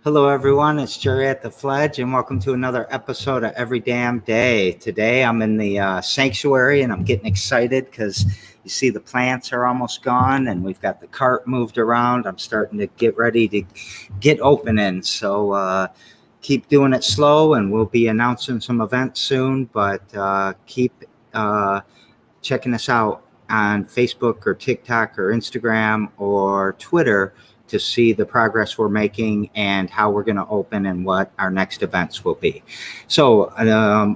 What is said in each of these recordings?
Hello, everyone. It's Jerry at the Fledge, and welcome to another episode of Every Damn Day. Today, I'm in the sanctuary, and I'm getting excited because you see the plants are almost gone, and we've got the cart moved around. I'm starting to get ready to get opening, so keep doing it slow, and we'll be announcing some events soon, but keep checking us out on Facebook or TikTok or Instagram or Twitter to see the progress we're making and how we're going to open and what our next events will be. So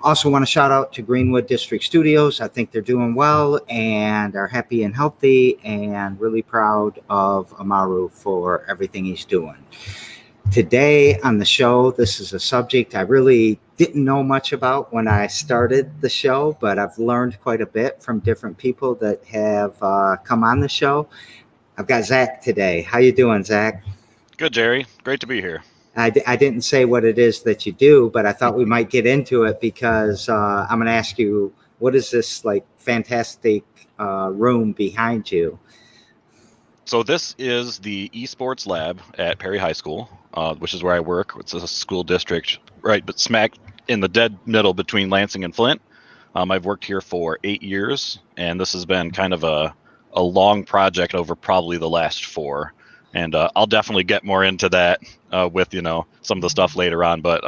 also want to shout out to Greenwood District Studios. I think they're doing well and are happy and healthy, and really proud of Amaru for everything he's doing. Today on the show, this is a subject I really didn't know much about when I started the show, but I've learned quite a bit from different people that have come on the show. I've got Zach today. How you doing, Zach? Good, Jerry. Great to be here. I didn't say what it is that you do, but I thought we might get into it because I'm going to ask you, what is this like fantastic room behind you? So this is the Esports lab at Perry High School, which is where I work. It's a school district, right, but smack in the dead middle between Lansing and Flint. I've worked here for 8 years, and this has been kind of a long project over probably the last 4. And I'll definitely get more into that with, some of the stuff later on. But,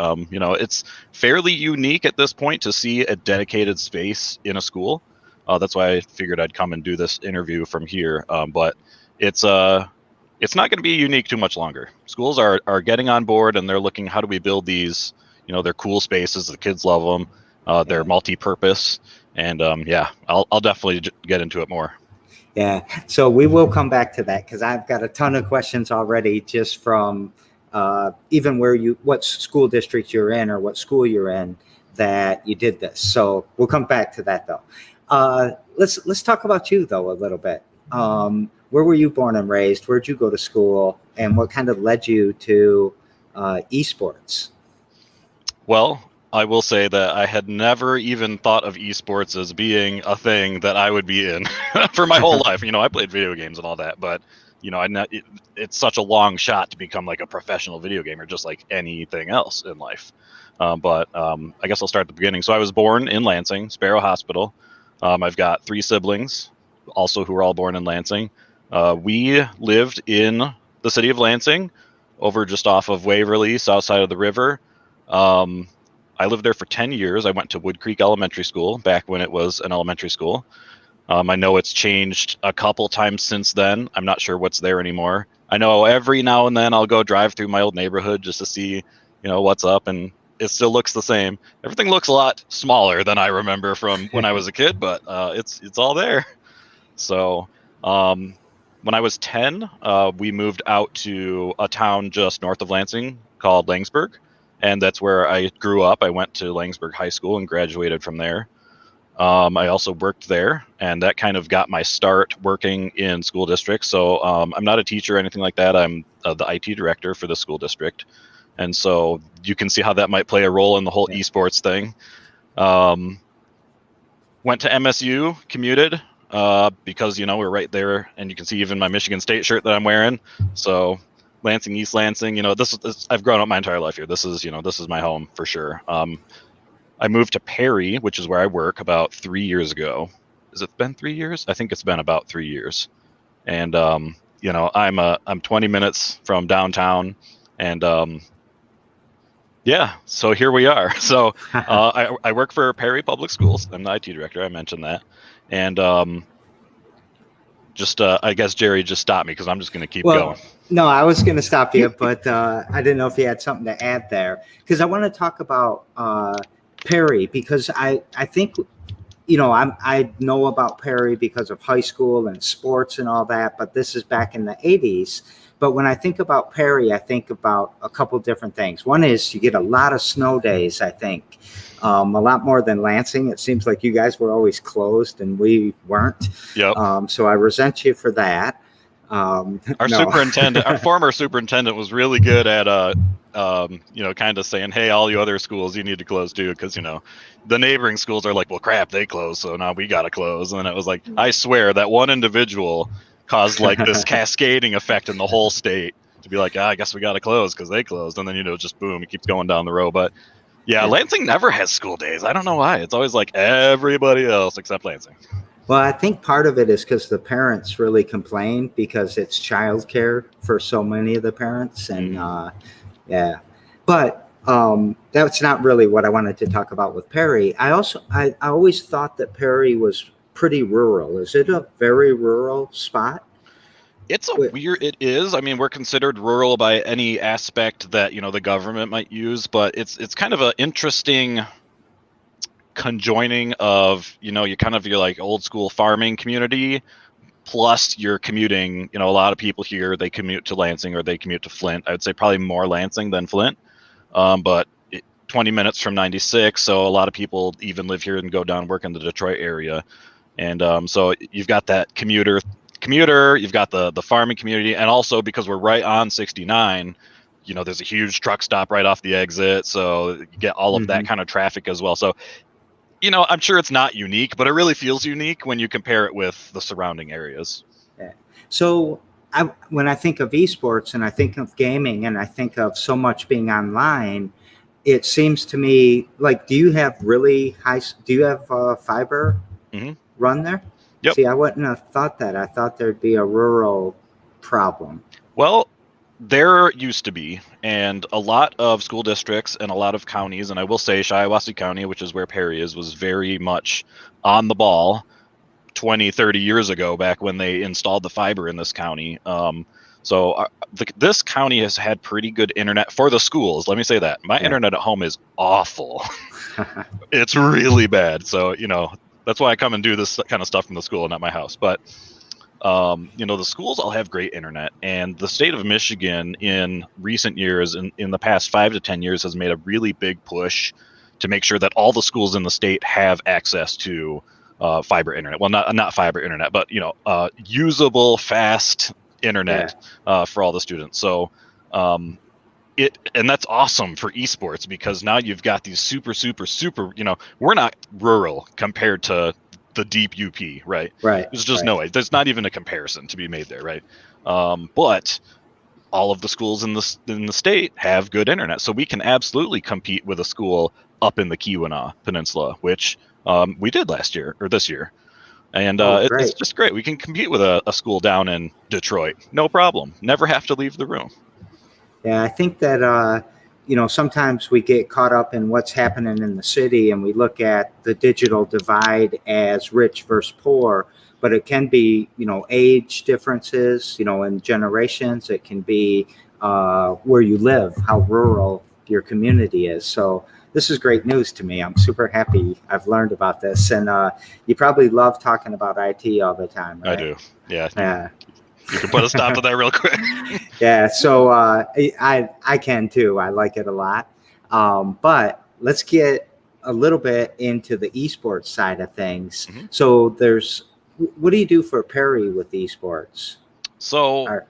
it's fairly unique at this point to see a dedicated space in a school. That's why I figured I'd come and do this interview from here. But it's not going to be unique too much longer. Schools are getting on board, and they're looking, how do we build these, they're cool spaces. The kids love them. They're multi-purpose. And I'll definitely get into it more. Yeah, so we will come back to that because I've got a ton of questions already just from even what school district you're in or what school you're in that you did this. So we'll come back to that though. Let's talk about you though a little bit. Where were you born and raised? Where'd you go to school? And what kind of led you to esports? Well, I will say that I had never even thought of esports as being a thing that I would be in for my whole life. I played video games and all that, but it's such a long shot to become like a professional video gamer, just like anything else in life. But I guess I'll start at the beginning. So I was born in Lansing, Sparrow Hospital. I've got 3 siblings, also who were all born in Lansing. We lived in the city of Lansing, over just off of Waverly, south side of the river. I lived there for 10 years. I went to Wood Creek Elementary School back when it was an elementary school. I know it's changed a couple times since then. I'm not sure what's there anymore. I know every now and then I'll go drive through my old neighborhood just to see, what's up, and it still looks the same. Everything looks a lot smaller than I remember from when I was a kid, but it's all there. So when I was 10, we moved out to a town just north of Lansing called Langsburg. And that's where I grew up. I went to Langsburg High School and graduated from there. I also worked there, and that kind of got my start working in school districts. So I'm not a teacher or anything like that. I'm the IT director for the school district. And so you can see how that might play a role in the whole esports thing. Went to MSU, commuted, because, we're right there. And you can see even my Michigan State shirt that I'm wearing. So Lansing, East Lansing, this I've grown up my entire life here. This is my home for sure. I moved to Perry, which is where I work, about 3 years ago. Has it been 3 years? I think it's been about 3 years. And I'm 20 minutes from downtown, and so here we are. So I work for Perry Public Schools. I'm the IT director. I mentioned that, and I guess Jerry just stopped me because I'm just going to keep going. No, I was going to stop you, but I didn't know if you had something to add there, because I want to talk about Perry, because I think I know about Perry because of high school and sports and all that, but this is back in the 80s. But when I think about Perry, I think about a couple different things. One is you get a lot of snow days, I think, a lot more than Lansing. It seems like you guys were always closed and we weren't. Yep. So I resent you for that. Our no. our former superintendent was really good at kind of saying, hey, all you other schools, you need to close too, because the neighboring schools are like, well, crap, they close, so now we gotta close. And it was like, I swear that one individual caused like this cascading effect in the whole state to be like, I guess we gotta close because they closed, and then just boom, it keeps going down the road. But yeah, Lansing never has school days. I don't know why. It's always like everybody else except Lansing. Well, I think part of it is because the parents really complain because it's childcare for so many of the parents, and yeah. But that's not really what I wanted to talk about with Perry. I always thought that Perry was pretty rural. Is it a very rural spot? It is. I mean, we're considered rural by any aspect that the government might use, but it's kind of an interesting conjoining of you kind of your like old school farming community, plus you're commuting. A lot of people here, they commute to Lansing or they commute to Flint. I would say probably more Lansing than Flint, but 20 minutes from 96, so a lot of people even live here and go down and work in the Detroit area. And so you've got that commuter, you've got the farming community, and also because we're right on 69, there's a huge truck stop right off the exit, so you get all of that kind of traffic as well. So I'm sure it's not unique, but it really feels unique when you compare it with the surrounding areas. Yeah. So when I think of esports and I think of gaming and I think of so much being online, it seems to me like, do you have fiber run there? Yep. See, I wouldn't have thought that. I thought there'd be a rural problem. Well, there used to be, and a lot of school districts and a lot of counties, and I will say Shiawassee County, which is where Perry is, was very much on the ball 20, 30 years ago, back when they installed the fiber in this county. So this county has had pretty good internet for the schools. Let me say that. My internet at home is awful. It's really bad. So, that's why I come and do this kind of stuff from the school and not my house. But the schools all have great internet, and the state of Michigan in recent years, in the past 5 to 10 years, has made a really big push to make sure that all the schools in the state have access to fiber internet. Well, not fiber internet, but usable, fast internet for all the students. So and that's awesome for esports, because now you've got these super, we're not rural compared to the deep UP, right? Right. There's just no way. There's not even a comparison to be made there, right? But all of the schools in the state have good internet, so we can absolutely compete with a school up in the Keweenaw Peninsula, which we did last year or this year, and it's just great. We can compete with a school down in Detroit, no problem. Never have to leave the room. Yeah, I think that sometimes we get caught up in what's happening in the city and we look at the digital divide as rich versus poor, but it can be, age differences, in generations. It can be where you live, how rural your community is. So this is great news to me. I'm super happy I've learned about this. And you probably love talking about IT all the time, right? I do. Yeah. You can put a stop to that real quick. Yeah, so I can too. I like it a lot. But let's get a little bit into the esports side of things. So what do you do for Perry with esports? So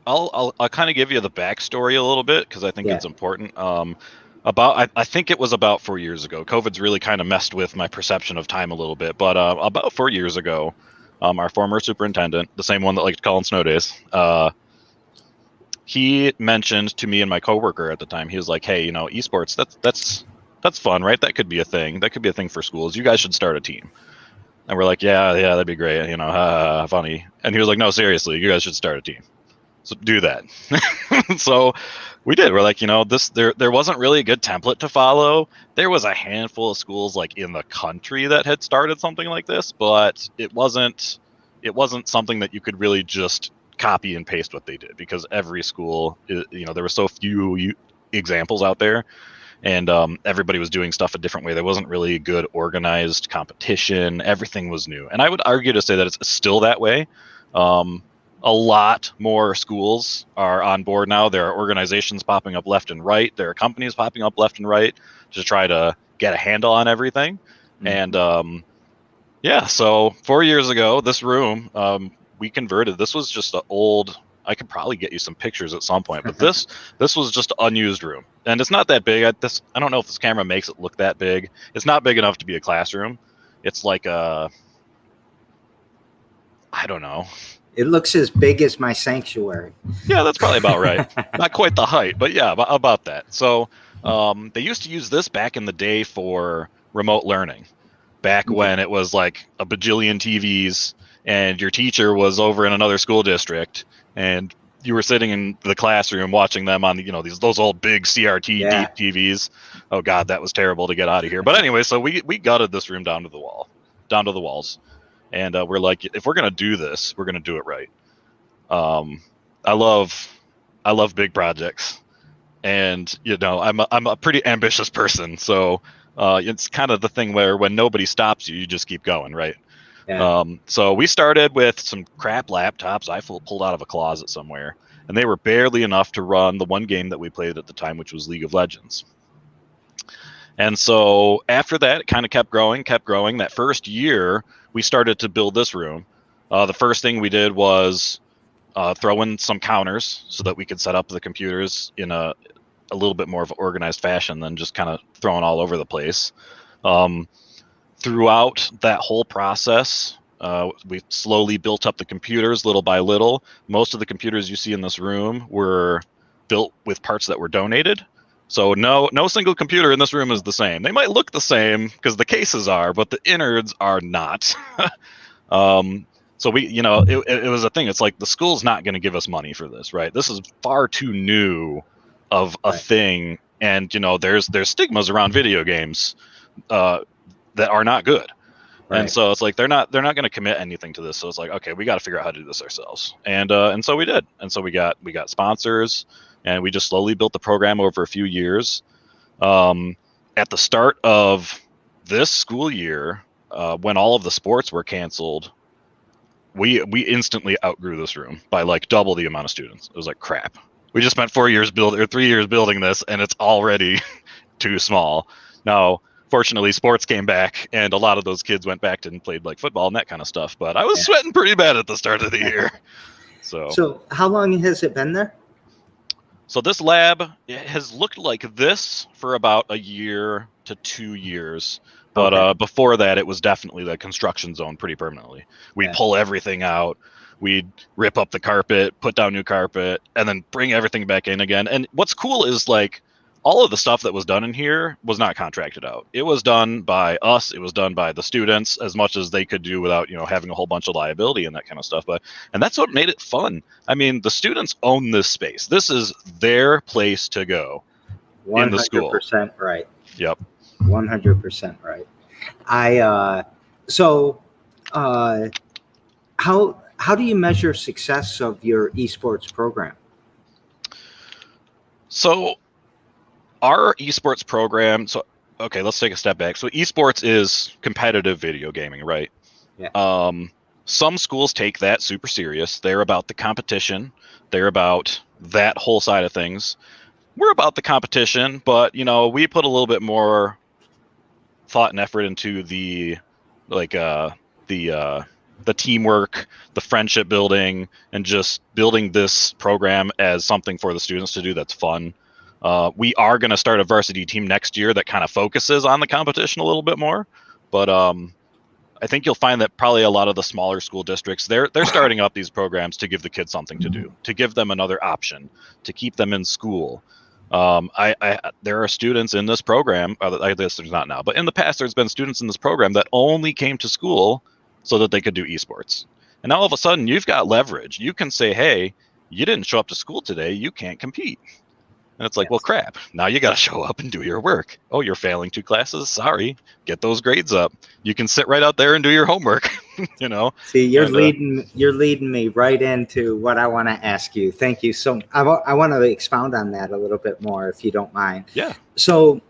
I'll kind of give you the backstory a little bit, because I think it's important. I think it was about 4 years ago. COVID's really kind of messed with my perception of time a little bit, but about 4 years ago, our former superintendent, the same one that liked to call on snow days, he mentioned to me and my coworker at the time, he was like, hey, esports, that's fun, right? That could be a thing. That could be a thing for schools. You guys should start a team. And we're like, yeah, that'd be great. Funny. And he was like, no, seriously, you guys should start a team. So do that. So we did. We're like, there wasn't really a good template to follow. There was a handful of schools like in the country that had started something like this, but it wasn't something that you could really just copy and paste what they did, because every school, there were so few examples out there. and everybody was doing stuff a different way. There wasn't really good organized competition. Everything was new, and I would argue to say that it's still that way. A lot more schools are on board now. There are organizations popping up left and right. There are companies popping up left and right to try to get a handle on everything. Mhm. And yeah, so 4 years ago, this room, we converted. This was just an old. I could probably get you some pictures at some point, but this was just an unused room, and it's not that big. I don't know if this camera makes it look that big. It's not big enough to be a classroom. It's like I don't know. It looks as big as my sanctuary. Yeah, that's probably about right. Not quite the height, but yeah, about that. So they used to use this back in the day for remote learning. Back when it was like a bajillion TVs and your teacher was over in another school district and you were sitting in the classroom watching them on those old big CRT deep TVs. Oh God, that was terrible to get out of here. But anyway, so we gutted this room down to the walls, and we're like, if we're gonna do this, we're gonna do it right. I love big projects, and I'm a pretty ambitious person, so it's kind of the thing where when nobody stops you, you just keep going, right? Yeah. So we started with some crap laptops I pulled out of a closet somewhere, and they were barely enough to run the one game that we played at the time, which was League of Legends. And so after that, it kind of kept growing. That first year, we started to build this room. The first thing we did was throw in some counters so that we could set up the computers in a little bit more of an organized fashion than just kind of throwing all over the place. Throughout that whole process, we slowly built up the computers little by little. Most of the computers you see in this room were built with parts that were donated. So no single computer in this room is the same. They might look the same because the cases are, but the innards are not. So we, it was a thing. It's like the school's not going to give us money for this, right? This is far too new of a thing, and there's stigmas around video games that are not good, and so it's like they're not going to commit anything to this. So it's like, okay, we got to figure out how to do this ourselves, and so we did, and so we got sponsors, and we just slowly built the program over a few years. At the start of this school year, when all of the sports were canceled, we instantly outgrew this room by like double the amount of students. It was like, crap. We just spent 3 years building this, and it's already too small. Now, fortunately, sports came back, and a lot of those kids went back and played like football and that kind of stuff. But I was sweating pretty bad at the start of the year. So how long has it been there? So this lab has looked like this for about a year to 2 years. But before that, it was definitely the construction zone pretty permanently. We'd pull everything out. We'd rip up the carpet, put down new carpet, and then bring everything back in again. And what's cool is like all of the stuff that was done in here was not contracted out. It was done by us. It was done by the students as much as they could do without, having a whole bunch of liability and that kind of stuff. And that's what made it fun. I mean, the students own this space. This is their place to go in the school. 100% right. Yep. 100% right. How do you measure success of your esports program? So our esports program, let's take a step back. So esports is competitive video gaming, right? Yeah. Some schools take that super serious. They're about the competition. They're about that whole side of things. We're about the competition, but we put a little bit more thought and effort into the teamwork, the friendship building, and just building this program as something for the students to do that's fun. We are going to start a varsity team next year that kind of focuses on the competition a little bit more, but I think you'll find that probably a lot of the smaller school districts, they're starting up these programs to give the kids something to do, to give them another option, to keep them in school. There are students in this program, I guess there's not now, but in the past there's been students in this program that only came to school so that they could do esports. And now all of a sudden you've got leverage. You can say, hey, you didn't show up to school today, you can't compete. And it's like, well, crap, now you got to show up and do your work. Oh, you're failing 2 classes? Sorry, get those grades up. You can sit right out there and do your homework, See, you're leading me right into what I want to ask you. Thank you. So I want to expound on that a little bit more, if you don't mind. Yeah. So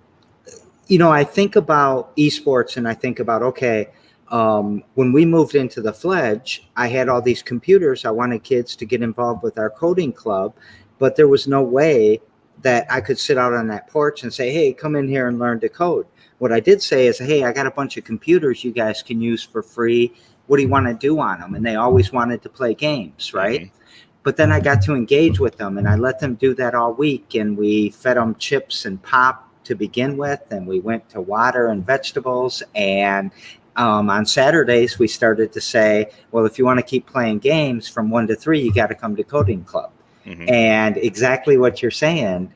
I think about esports and I think about, okay, when we moved into the Fledge, I had all these computers. I wanted kids to get involved with our coding club, but there was no way that I could sit out on that porch and say, hey, come in here and learn to code. What I did say is, hey, I got a bunch of computers you guys can use for free. What do you want to do on them? And they always wanted to play games, right? Mm-hmm. But then I got to engage with them and I let them do that all week. And we fed them chips and pop to begin with. And we went to water and vegetables. And on Saturdays, we started to say, well, if you want to keep playing games from 1 to 3, you got to come to coding club. Mm-hmm. And exactly what you're saying,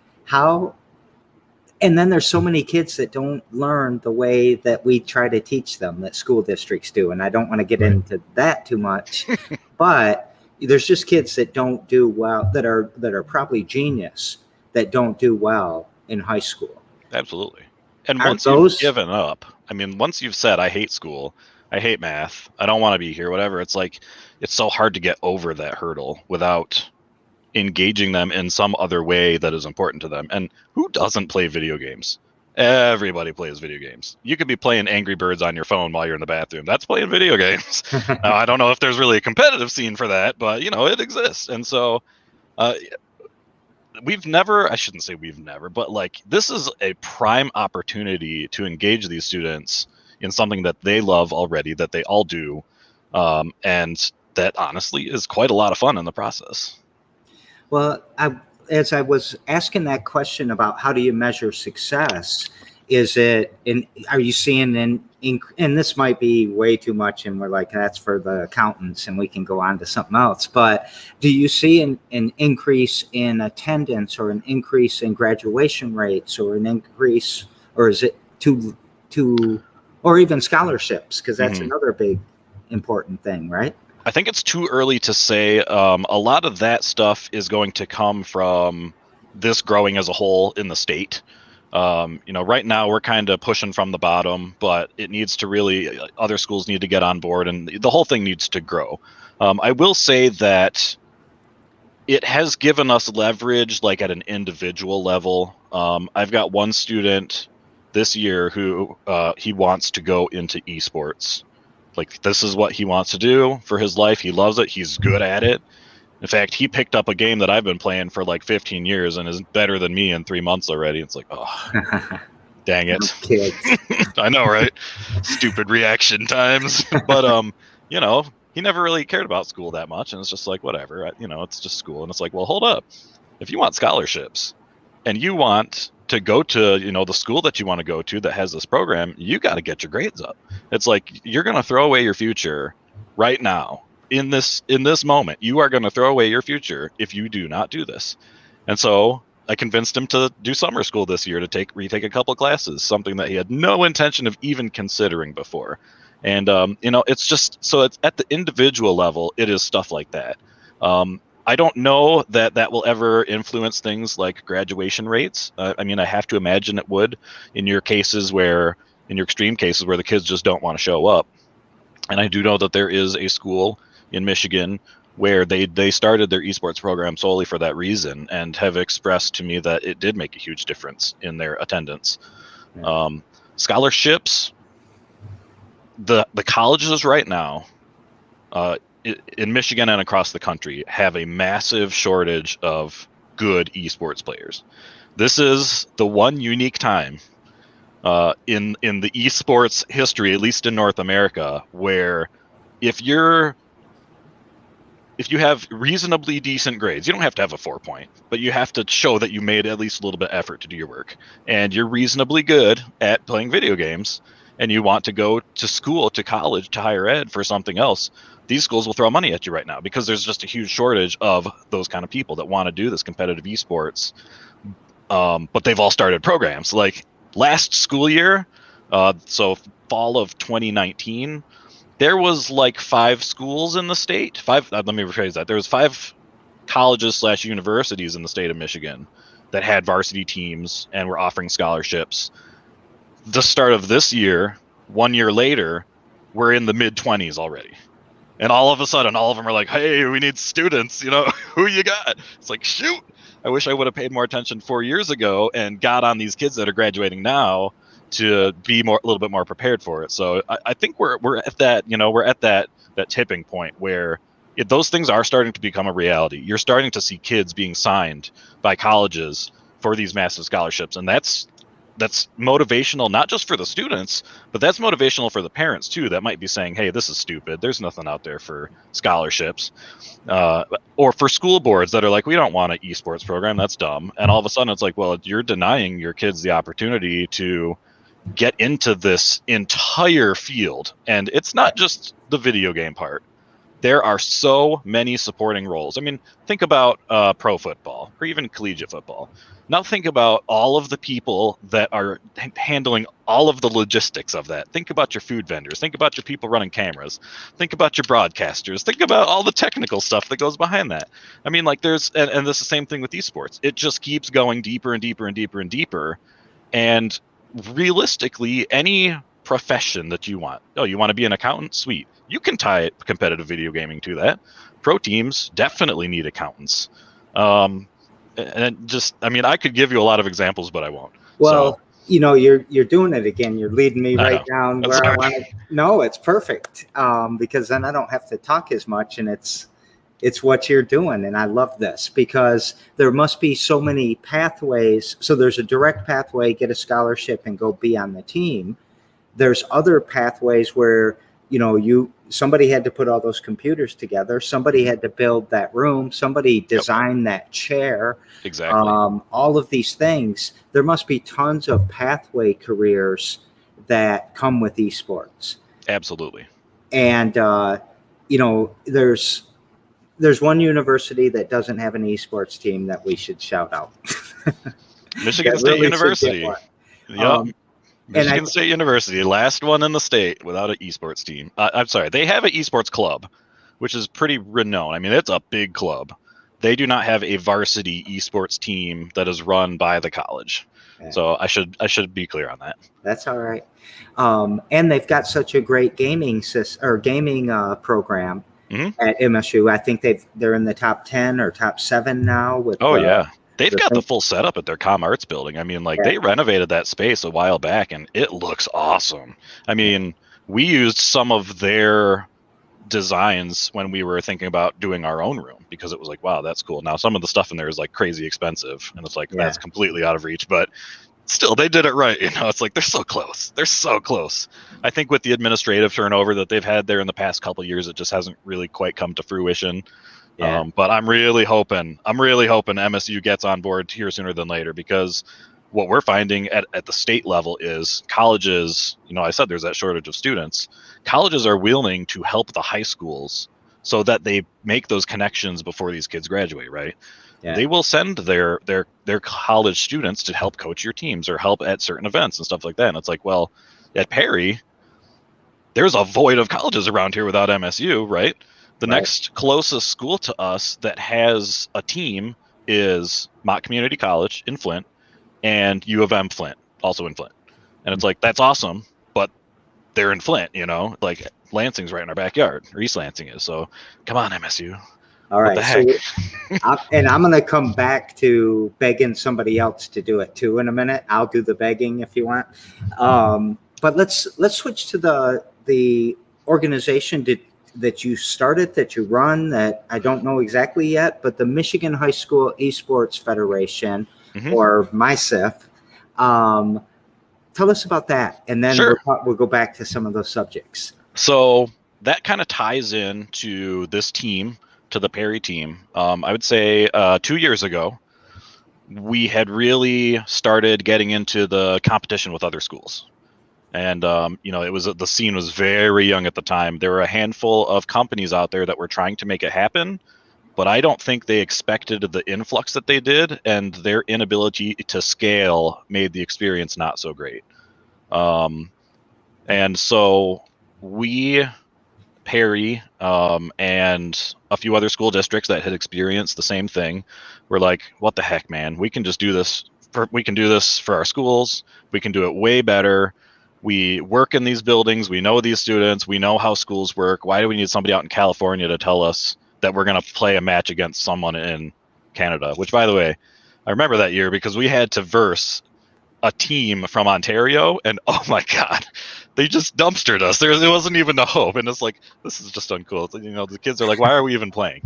and then there's so many kids that don't learn the way that we try to teach them, that school districts do. And I don't want to get into that too much, but there's just kids that don't do well, that are probably genius, that don't do well in high school. Absolutely. And Aren't once you've given up, I mean, once you've said, I hate school, I hate math, I don't want to be here, whatever, it's like, it's so hard to get over that hurdle without engaging them in some other way that is important to them. And who doesn't play video games? Everybody plays video games. You could be playing Angry Birds on your phone while you're in the bathroom. That's playing video games. Now, I don't know if there's really a competitive scene for that, but it exists. And so I shouldn't say we've never, but like, this is a prime opportunity to engage these students in something that they love already, that they all do. And that honestly is quite a lot of fun in the process. Well, as I was asking that question about how do you measure success, are you seeing and this might be way too much and we're like, that's for the accountants and we can go on to something else, but do you see an increase in attendance or an increase in graduation rates or an increase, or is it or even scholarships? Because that's another big important thing, right? I think it's too early to say. A lot of that stuff is going to come from this growing as a whole in the state. Right now we're kind of pushing from the bottom, but it needs to really, other schools need to get on board and the whole thing needs to grow. I will say that it has given us leverage, like at an individual level. I've got one student this year who he wants to go into esports. Like, this is what he wants to do for his life. He loves it. He's good at it. In fact, he picked up a game that I've been playing for like 15 years and is better than me in 3 months already. It's like, oh, dang it. I know, right? Stupid reaction times. But, he never really cared about school that much. And it's just like, whatever, it's just school. And it's like, well, hold up. If you want scholarships and you want to go to, the school that you want to go to that has this program, you got to get your grades up. It's like, you're going to throw away your future right now in this moment. You are going to throw away your future if you do not do this. And so I convinced him to do summer school this year to retake a couple classes, something that he had no intention of even considering before. And, it's just, so it's at the individual level, it is stuff like that. I don't know that will ever influence things like graduation rates. I have to imagine it would in your extreme cases where the kids just don't want to show up. And I do know that there is a school in Michigan where they started their esports program solely for that reason and have expressed to me that it did make a huge difference in their attendance. Yeah. Scholarships, the colleges right now, in Michigan and across the country, have a massive shortage of good esports players. This is the one unique time in the esports history, at least in North America, where if you have reasonably decent grades, you don't have to have a 4-point, but you have to show that you made at least a little bit of effort to do your work, and you're reasonably good at playing video games, and you want to go to school, to college, to higher ed for something else, these schools will throw money at you right now because there's just a huge shortage of those kind of people that want to do this competitive esports. But they've all started programs. Like last school year, so fall of 2019, there was like 5 schools in the state. Let me rephrase that. There was 5 colleges / universities in the state of Michigan that had varsity teams and were offering scholarships. The start of this year, 1 year later, we're in the mid-20s already. And all of a sudden, all of them are like, hey, we need students, who you got? It's like, shoot, I wish I would have paid more attention 4 years ago and got on these kids that are graduating now to be a little bit more prepared for it. So I think we're at that, we're at that tipping point where those things are starting to become a reality. You're starting to see kids being signed by colleges for these massive scholarships, and that's motivational, not just for the students, but that's motivational for the parents too, that might be saying, hey, this is stupid, there's nothing out there for scholarships. Or for school boards that are like, we don't want an esports program, that's dumb. And all of a sudden it's like, well, you're denying your kids the opportunity to get into this entire field. And it's not just the video game part. There are so many supporting roles. I mean, think about pro football or even collegiate football. Now think about all of the people that are handling all of the logistics of that. Think about your food vendors. Think about your people running cameras. Think about your broadcasters. Think about all the technical stuff that goes behind that. I mean, like and this is the same thing with esports. It just keeps going deeper and deeper and deeper and deeper. And realistically, any profession that you want. Oh, you want to be an accountant? Sweet. You can tie competitive video gaming to that. Pro teams definitely need accountants. And just, I mean, I could give you a lot of examples, but I won't. Well, you're doing it again. You're leading me right down where I want to. No, it's perfect. Because then I don't have to talk as much, and it's what you're doing. And I love this because there must be so many pathways. So there's a direct pathway, get a scholarship and go be on the team. There's other pathways where, somebody had to put all those computers together. Somebody had to build that room. Somebody designed that chair. Exactly. All of these things. There must be tons of pathway careers that come with esports. Absolutely. And, there's one university that doesn't have an esports team that we should shout out. Michigan State University. Yep. Michigan State University, last one in the state without an esports team. I'm sorry, they have an esports club, which is pretty renowned. I mean, it's a big club. They do not have a varsity esports team that is run by the college. Yeah. So I should be clear on that. That's all right. And they've got such a great gaming program at MSU. I think they're in the top 10 or top 7 now. Yeah. They've got the full setup at their Com Arts building. I mean, they renovated that space a while back, and it looks awesome. I mean, we used some of their designs when we were thinking about doing our own room because it was like, wow, that's cool. Now, some of the stuff in there is crazy expensive, and it's that's completely out of reach. But still, they did it right. It's like they're so close. They're so close. I think with the administrative turnover that they've had there in the past couple of years, it just hasn't really quite come to fruition. Yeah. But I'm really hoping MSU gets on board here sooner than later, because what we're finding at the state level is colleges, I said there's that shortage of students. Colleges are willing to help the high schools so that they make those connections before these kids graduate, right? Yeah. They will send their college students to help coach your teams or help at certain events and stuff like that. And it's like, well, at Perry, there's a void of colleges around here without MSU, right? The next closest school to us that has a team is Mott Community College in Flint and U of M Flint, also in Flint. And it's like, that's awesome, but they're in Flint, Lansing's right in our backyard, or East Lansing is. So come on, MSU. All right. And I'm going to come back to begging somebody else to do it too in a minute. I'll do the begging if you want. But let's switch to the organization that you started, that you run, that I don't know exactly yet, but the Michigan High School Esports Federation, or MySIF. Tell us about that, and then we'll go back to some of those subjects. So that kind of ties in to this team, to the Perry team. I would say 2 years ago, we had really started getting into the competition with other schools. And, the scene was very young at the time. There were a handful of companies out there that were trying to make it happen, but I don't think they expected the influx that they did, and their inability to scale made the experience not so great. And so we, Perry, and a few other school districts that had experienced the same thing were like, what the heck, man? We can just do this. We can do this for our schools. We can do it way better. We work in these buildings. We know these students. We know how schools work. Why do we need somebody out in California to tell us that we're going to play a match against someone in Canada? Which, by the way, I remember that year because we had to verse a team from Ontario, and oh my god, they just dumpstered us. There wasn't even a hope, and it's like, this is just uncool. The kids are like, why are we even playing?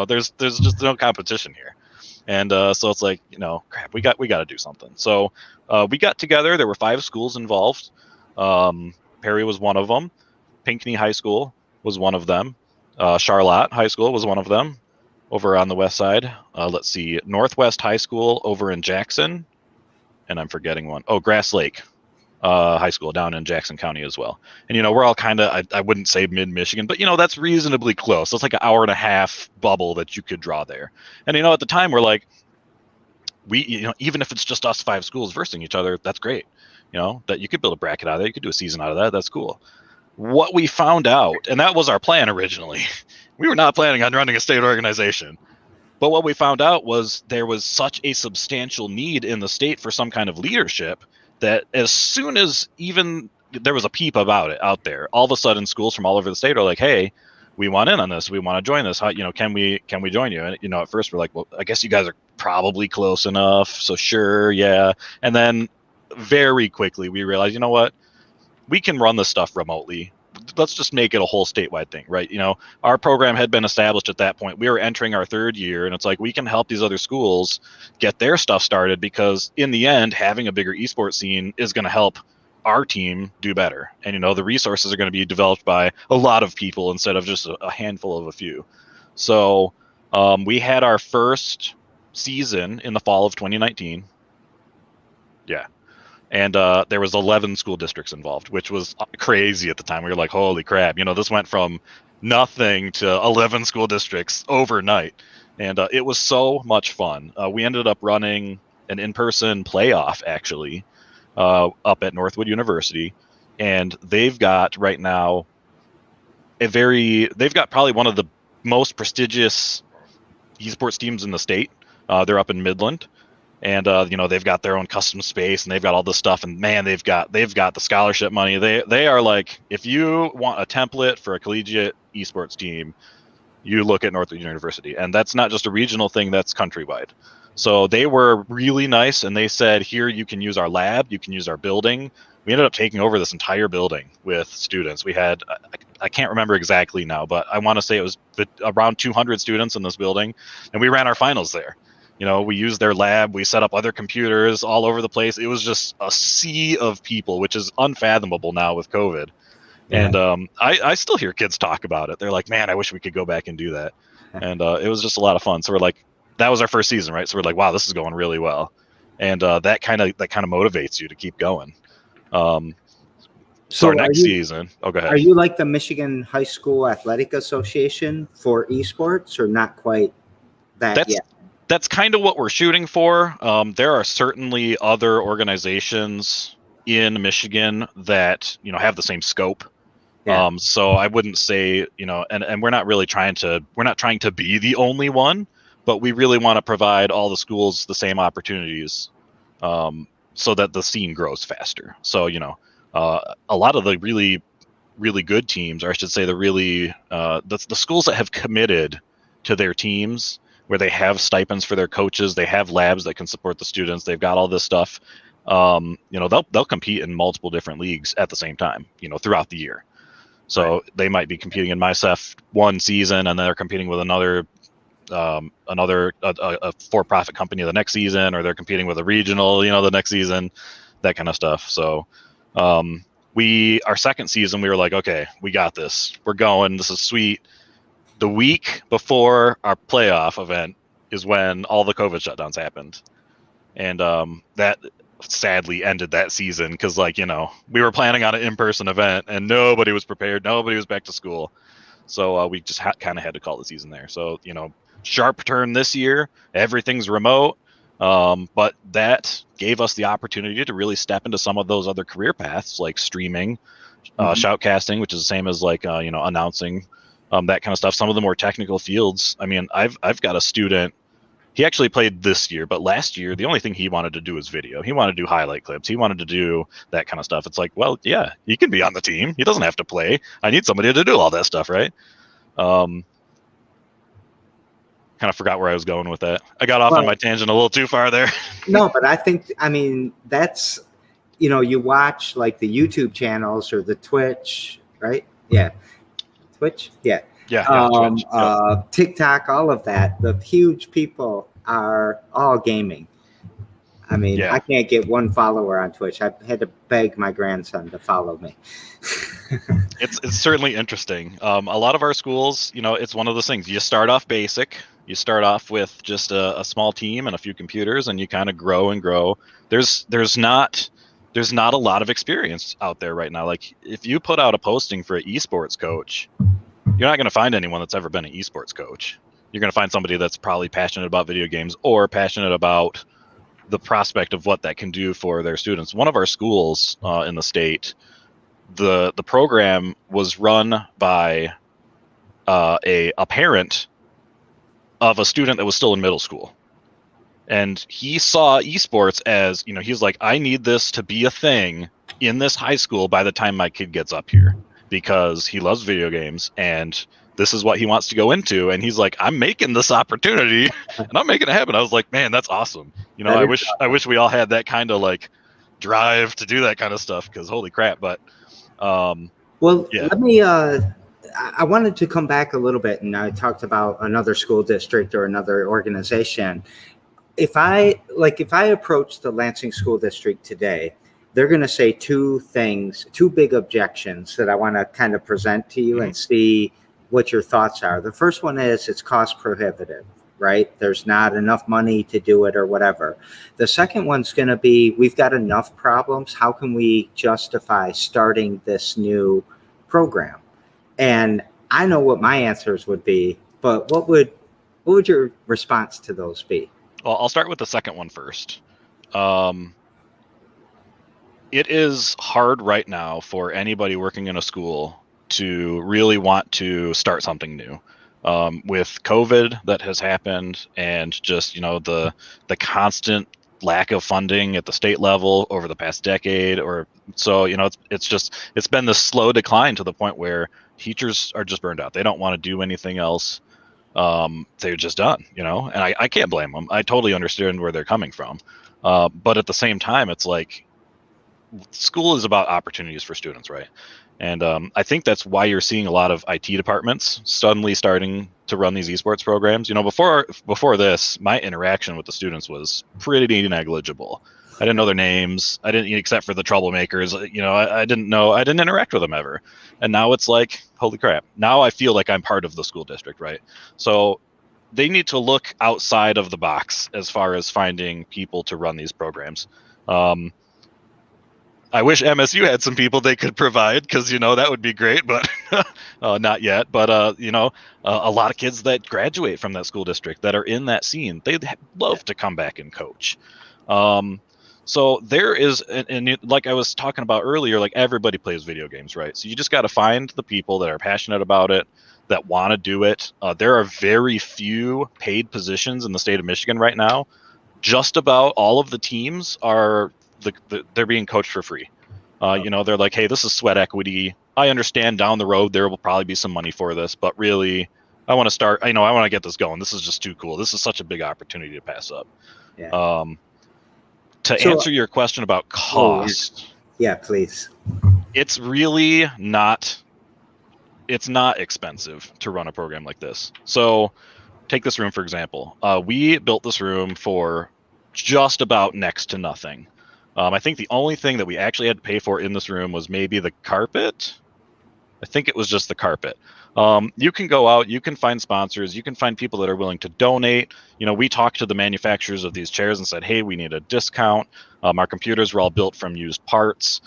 There's just no competition here, and so it's like, crap, we got to do something. So we got together. There were 5 schools involved. Perry was one of them. Pinckney High School was one of them. Charlotte High School was one of them over on the west side. Let's see, Northwest High School over in Jackson. And I'm forgetting one. Oh, Grass Lake High School down in Jackson County as well. And, we're all kind of, I wouldn't say mid-Michigan, but, that's reasonably close. It's like an hour and a half bubble that you could draw there. And, at the time, we're like, even if it's just us 5 schools versing each other, that's great. That you could build a bracket out of that. You could do a season out of that. That's cool. What we found out, and that was our plan originally, we were not planning on running a state organization. But what we found out was there was such a substantial need in the state for some kind of leadership that as soon as even there was a peep about it out there, all of a sudden schools from all over the state are like, hey, we want in on this. We want to join this. How, can we join you? And, at first we're like, well, I guess you guys are probably close enough. So sure. Yeah. And then very quickly we realized, you know what? We can run this stuff remotely. Let's just make it a whole statewide thing, right? Our program had been established at that point. We were entering our 3rd year, and it's like, we can help these other schools get their stuff started, because in the end, having a bigger esports scene is going to help our team do better. And, the resources are going to be developed by a lot of people instead of just a handful of a few. So we had our first season in the fall of 2019. Yeah. And there was 11 school districts involved, which was crazy at the time. We were like, holy crap, this went from nothing to 11 school districts overnight. And it was so much fun. We ended up running an in-person playoff, actually, up at Northwood University. And they've got right now they've got probably one of the most prestigious esports teams in the state. They're up in Midland. And they've got their own custom space, and they've got all this stuff, and man, they've got the scholarship money. They are like, if you want a template for a collegiate esports team, you look at Northwood University. And that's not just a regional thing, that's countrywide. So they were really nice, and they said, here, you can use our lab, you can use our building. We ended up taking over this entire building with students. We had, I can't remember exactly now, but I want to say it was around 200 students in this building, and we ran our finals there. We used their lab. We set up other computers all over the place. It was just a sea of people, which is unfathomable now with COVID. Yeah. And I still hear kids talk about it. They're like, man, I wish we could go back and do that. And it was just a lot of fun. So we're like, that was our first season, right? So we're like, wow, this is going really well. And that kind of motivates you to keep going. So our next season. Oh, go ahead. Are you like the Michigan High School Athletic Association for esports, or not quite that yet? That's kind of what we're shooting for. There are certainly other organizations in Michigan that, have the same scope. Yeah. So I wouldn't say, and we're not really trying to be the only one, but we really want to provide all the schools the same opportunities, so that the scene grows faster. So, a lot of the really, really good teams, or I should say the schools that have committed to their teams, where they have stipends for their coaches, they have labs that can support the students, they've got all this stuff. They'll compete in multiple different leagues at the same time, throughout the year. So right. They might be competing in MySEF one season, and then they're competing with another for-profit company the next season, or they're competing with a regional, the next season, that kind of stuff. So our second season, we were like, okay, we got this. We're going. This is sweet. The week before our playoff event is when all the COVID shutdowns happened. And that sadly ended that season because, we were planning on an in-person event and nobody was prepared. Nobody was back to school. So we just kind of had to call the season there. So, sharp turn this year. Everything's remote. But that gave us the opportunity to really step into some of those other career paths, like streaming, shoutcasting, which is the same as announcing. That kind of stuff. Some of the more technical fields. I mean, I've got a student. He actually played this year, but last year the only thing he wanted to do was video. He wanted to do highlight clips. He wanted to do that kind of stuff. It's like, well, yeah, he can be on the team. He doesn't have to play. I need somebody to do all that stuff, right? kind of forgot where I was going with that. I got off on my tangent a little too far there. No, but I mean, that's, you watch like the YouTube channels or the Twitch, right? Yeah. Twitch? Yeah. Twitch. Yep. TikTok, all of that. The huge people are all gaming. I mean, Yeah. I can't get one follower on Twitch. I had to beg my grandson to follow me. It's certainly interesting. A lot of our schools, it's one of those things. You start off basic. You start off with just a small team and a few computers, and you kind of grow and grow. There's not a lot of experience out there right now. Like if you put out a posting for an esports coach, you're not going to find anyone that's ever been an esports coach. You're going to find somebody that's probably passionate about video games or passionate about the prospect of what that can do for their students. One of our schools in the state, the program was run by a parent of a student that was still in middle school, and he saw esports as, he's like, I need this to be a thing in this high school by the time my kid gets up here, because he loves video games and this is what he wants to go into. And he's like, I'm making this opportunity and I'm making it happen. I was like, man, that's awesome. I wish we all had that kind of like drive to do that kind of stuff, because holy crap. But let me I wanted to come back a little bit, and I talked about another school district or another organization. If I approach the Lansing School District today, they're going to say two big objections that I want to kind of present to you and see what your thoughts are. The first one is it's cost prohibitive, right? There's not enough money to do it or whatever. The second one's going to be, we've got enough problems. How can we justify starting this new program? And I know what my answers would be, but what would your response to those be? Well, I'll start with the second one first. It is hard right now for anybody working in a school to really want to start something new. With COVID that has happened, and just, the constant lack of funding at the state level over the past decade or so, it's been this slow decline to the point where teachers are just burned out. They don't want to do anything else. They're just done, and I can't blame them. I totally understand where they're coming from. But at the same time, it's like, school is about opportunities for students, right? And I think that's why you're seeing a lot of IT departments suddenly starting to run these esports programs. Before this, my interaction with the students was pretty negligible. I didn't know their names. I didn't, except for the troublemakers. I didn't interact with them ever. And now it's like, holy crap! Now I feel like I'm part of the school district, right? So they need to look outside of the box as far as finding people to run these programs. I wish MSU had some people they could provide, because that would be great, but not yet. But a lot of kids that graduate from that school district that are in that scene, they'd love to come back and coach. So there is, and like I was talking about earlier, like everybody plays video games, right? So you just got to find the people that are passionate about it, that want to do it. There are very few paid positions in the state of Michigan right now. Just about all of the teams are they're being coached for free. They're like, hey, this is sweat equity. I understand down the road there will probably be some money for this, but really, I want to start. I want to get this going. This is just too cool. This is such a big opportunity to pass up. Yeah. To answer your question about cost, yeah, please. It's really not. It's not expensive to run a program like this. So, take this room for example. We built this room for just about next to nothing. I think the only thing that we actually had to pay for in this room was maybe the carpet. I think it was just the carpet. You can go out, you can find sponsors, you can find people that are willing to donate. We talked to the manufacturers of these chairs and said, hey, we need a discount. Our computers were all built from used parts.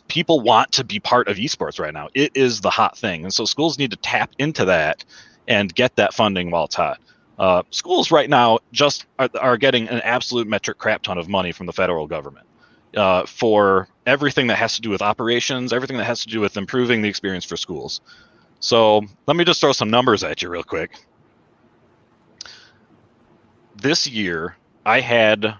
People want to be part of esports right now. It is the hot thing. And so schools need to tap into that and get that funding while it's hot. Schools right now just are getting an absolute metric crap ton of money from the federal government for everything that has to do with operations, everything that has to do with improving the experience for schools. So let me just throw some numbers at you real quick. This year, I had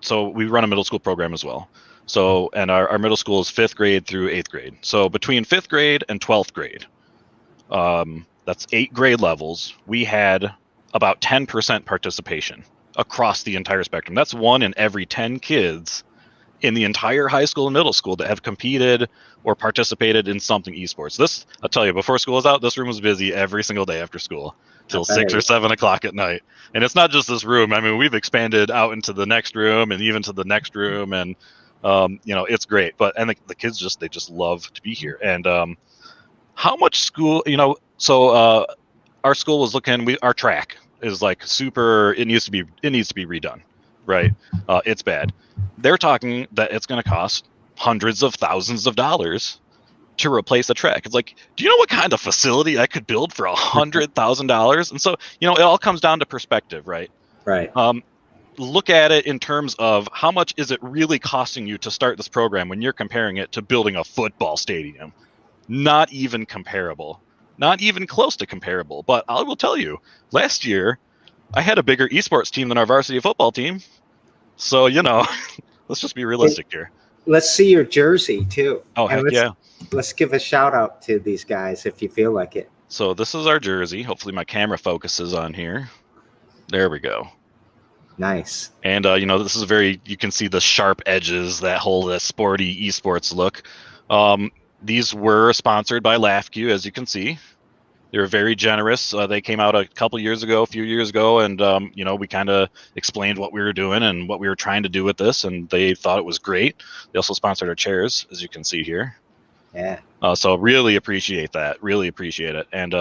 so we run a middle school program as well. So, and our middle school is 5th grade through 8th grade. So between 5th grade and 12th grade, That's 8 grade levels. We had about 10% participation across the entire spectrum. That's 1 in every 10 kids in the entire high school and middle school that have competed or participated in something esports. This, I'll tell you, before school was out, this room was busy every single day after school till 6 or 7 o'clock at night. And it's not just this room. I mean, we've expanded out into the next room and even to the next room, and it's great. But the kids they just love to be here. And how much school, so our school was our track is like super. It needs to be redone, right? It's bad. They're talking that it's going to cost hundreds of thousands of dollars to replace the track. It's like, do you know what kind of facility I could build for $100,000? And so, it all comes down to perspective, right? Right. Look at it in terms of how much is it really costing you to start this program when you're comparing it to building a football stadium. Not even comparable. Not even close to comparable. But I will tell you, last year, I had a bigger esports team than our varsity football team. So, let's just be realistic here. Let's see your jersey, too. Oh, heck yeah. Let's give a shout out to these guys if you feel like it. So this is our jersey. Hopefully my camera focuses on here. There we go. Nice. And, this is you can see the sharp edges, that whole sporty esports look. These were sponsored by LAFQ, as you can see. They were very generous. They came out a few years ago, and we kind of explained what we were doing and what we were trying to do with this, and they thought it was great. They also sponsored our chairs, as you can see here. Yeah. So really appreciate that. Really appreciate it. And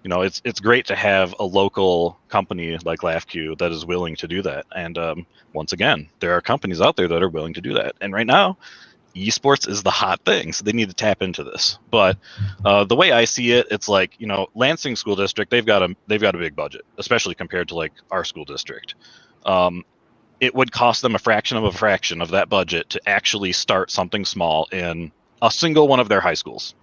it's great to have a local company like LAFQ that is willing to do that. And once again, there are companies out there that are willing to do that. And right now, esports is the hot thing, so they need to tap into this. But the way I see it, it's like, Lansing School District, they've got a big budget, especially compared to like our school district. It would cost them a fraction of that budget to actually start something small in a single one of their high schools,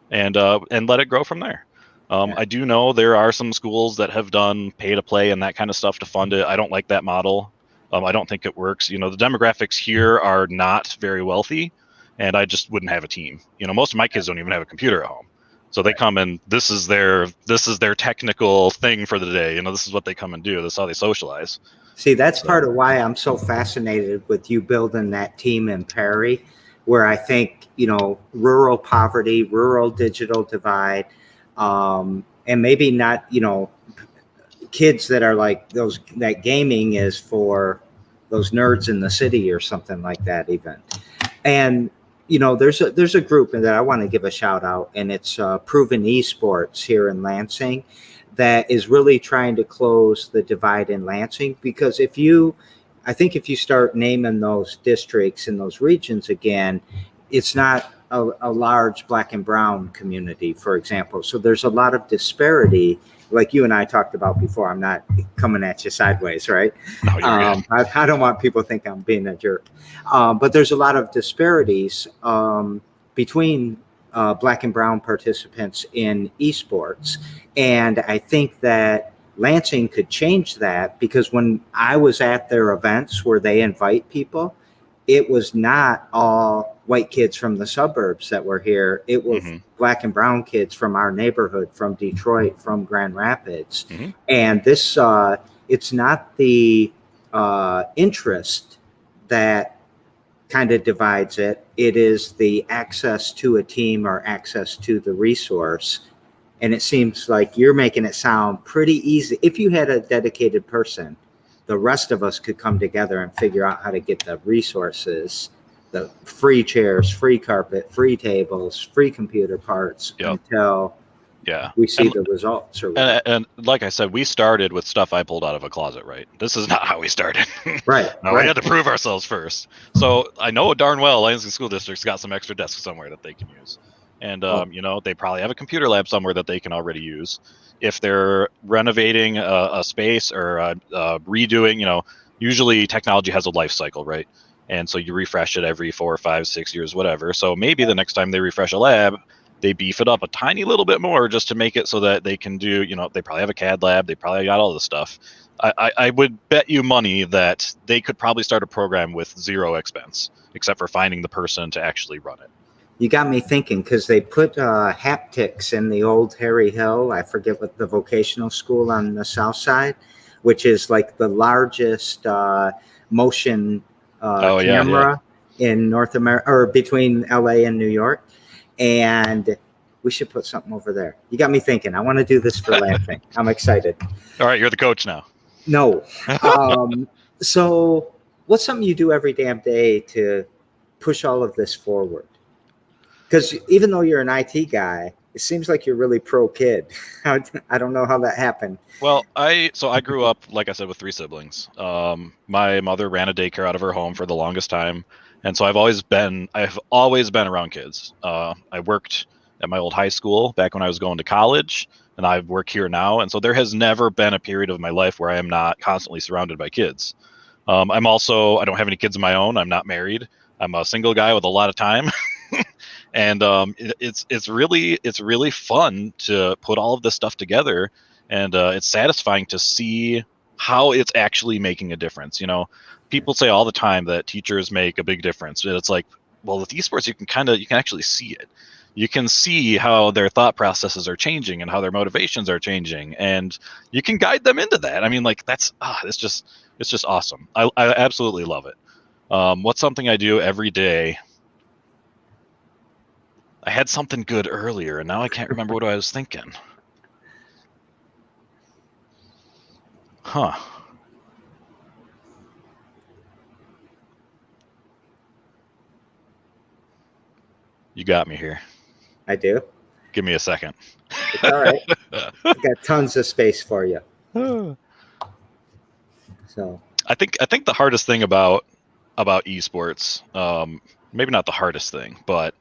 and let it grow from there. I do know there are some schools that have done pay to play and that kind of stuff to fund it. I don't like that model. I don't think it works. The demographics here are not very wealthy, and I just wouldn't have a team. Most of my kids don't even have a computer at home, so they come and this is their technical thing for the day. This is what they come and do. This is how they socialize. See, that's part of why I'm so fascinated with you building that team in Perry, where I think rural poverty, rural digital divide, and maybe not kids that are like those, that gaming is for those nerds in the city or something like that even. And there's a group that I want to give a shout out, and it's Proven Esports here in Lansing, that is really trying to close the divide in Lansing. Because I think if you start naming those districts and those regions again, it's not a large black and brown community, for example. So there's a lot of disparity, like you and I talked about before. I'm not coming at you sideways, right? No, you're good. I don't want people to think I'm being a jerk. But there's a lot of disparities between black and brown participants in esports. And I think that Lansing could change that, because when I was at their events where they invite people, it was not all white kids from the suburbs that were here. It was black and brown kids from our neighborhood, from Detroit, from Grand Rapids. And this, it's not the interest that kind of divides it. It is the access to a team or access to the resource. And it seems like you're making it sound pretty easy. If you had a dedicated person, the rest of us could come together and figure out how to get the resources, the free chairs, free carpet, free tables, free computer parts until we see the results. And like I said, we started with stuff I pulled out of a closet, right? This is not how we started. Right. We had to prove ourselves first. So I know darn well Lansing School District's got some extra desks somewhere that they can use. And, they probably have a computer lab somewhere that they can already use. If they're renovating a space or redoing, usually technology has a life cycle, right? And so you refresh it every 4, 5, 6 years, whatever. So maybe the next time they refresh a lab, they beef it up a tiny little bit more just to make it so that they can do, they probably have a CAD lab. They probably got all this stuff. I would bet you money that they could probably start a program with zero expense, except for finding the person to actually run it. You got me thinking because they put haptics in the old Harry Hill. I forget what the vocational school on the south side, which is like the largest motion Oh yeah, yeah. camera in North America, or between LA and New York. And we should put something over there. You got me thinking. I want to do this for Lansing. I'm excited. All right, you're the coach now. No. So what's something you do every damn day to push all of this forward? Because even though you're an IT guy, it seems like you're really pro kid. I don't know how that happened. Well, I grew up, like I said, with 3 siblings. My mother ran a daycare out of her home for the longest time, and so I've always been around kids. I worked at my old high school back when I was going to college, and I work here now, and so there has never been a period of my life where I am not constantly surrounded by kids. I don't have any kids of my own. I'm not married. I'm a single guy with a lot of time. And it's really fun to put all of this stuff together, and it's satisfying to see how it's actually making a difference. You know, people say all the time that teachers make a big difference. It's like, well, with esports, you can actually see it. You can see how their thought processes are changing and how their motivations are changing, and you can guide them into that. I mean, like it's just awesome. I absolutely love it. What's something I do every day? I had something good earlier, and now I can't remember what I was thinking. Huh. You got me here. I do. Give me a second. It's all right. I got tons of space for you. So I think the hardest thing about esports, maybe not the hardest thing, but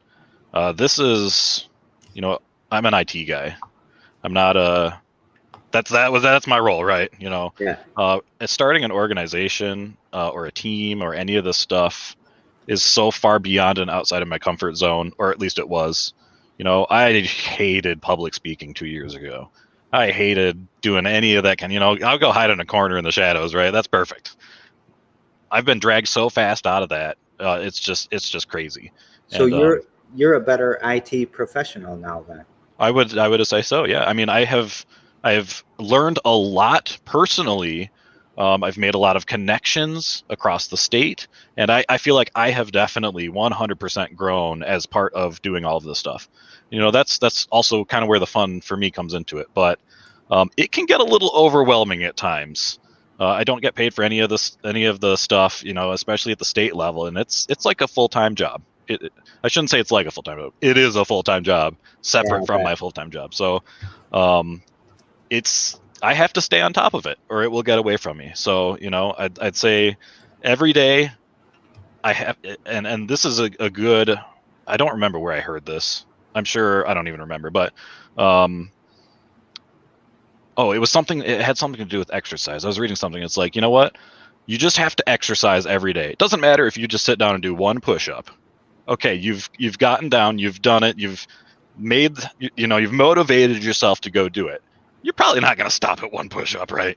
this is, you know, I'm an IT guy. I'm not a. That's my role, right? You know. yeah. Starting an organization or a team or any of this stuff is so far beyond and outside of my comfort zone, or at least it was. You know, I hated public speaking 2 years ago. I hated doing any of that kind. You know, I'll go hide in a corner in the shadows, right? That's perfect. I've been dragged so fast out of that. It's just crazy. So And, you're a better IT professional now then. I would say so. Yeah. I mean, I have learned a lot personally. I've made a lot of connections across the state, and I feel like I have definitely 100% grown as part of doing all of this stuff. You know, that's also kind of where the fun for me comes into it. But it can get a little overwhelming at times. I don't get paid for any of the stuff, you know, especially at the state level, and it's like a full-time job. I shouldn't say it's like a full-time job. It is a full-time job separate from my full-time job. So I have to stay on top of it or it will get away from me. So, you know, I'd say every day I have, and this is a good, I don't remember where I heard this. I'm sure I don't even remember, but it had something to do with exercise. I was reading something. It's like, you know what? You just have to exercise every day. It doesn't matter if you just sit down and do one push-up. Okay, you've gotten down, you've done it, you've motivated yourself to go do it. You're probably not going to stop at one push-up, right?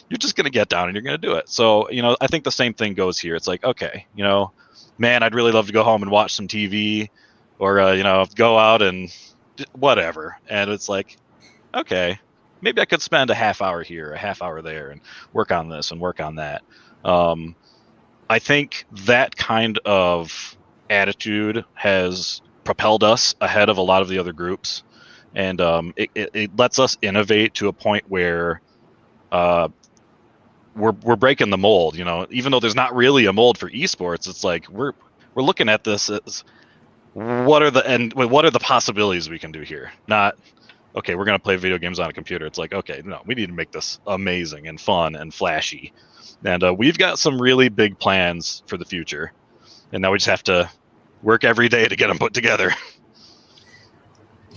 You're just going to get down and you're going to do it. So, you know, I think the same thing goes here. It's like, okay, you know, man, I'd really love to go home and watch some TV or, you know, go out and whatever. And it's like, okay, maybe I could spend a half hour here, a half hour there and work on this and work on that. I think that kind of attitude has propelled us ahead of a lot of the other groups. And it lets us innovate to a point where we're breaking the mold. You know, even though there's not really a mold for esports, it's like we're looking at this as what are the possibilities we can do here? Not okay, we're gonna play video games on a computer. It's like, okay, no, we need to make this amazing and fun and flashy. And we've got some really big plans for the future, and now we just have to work every day to get them put together.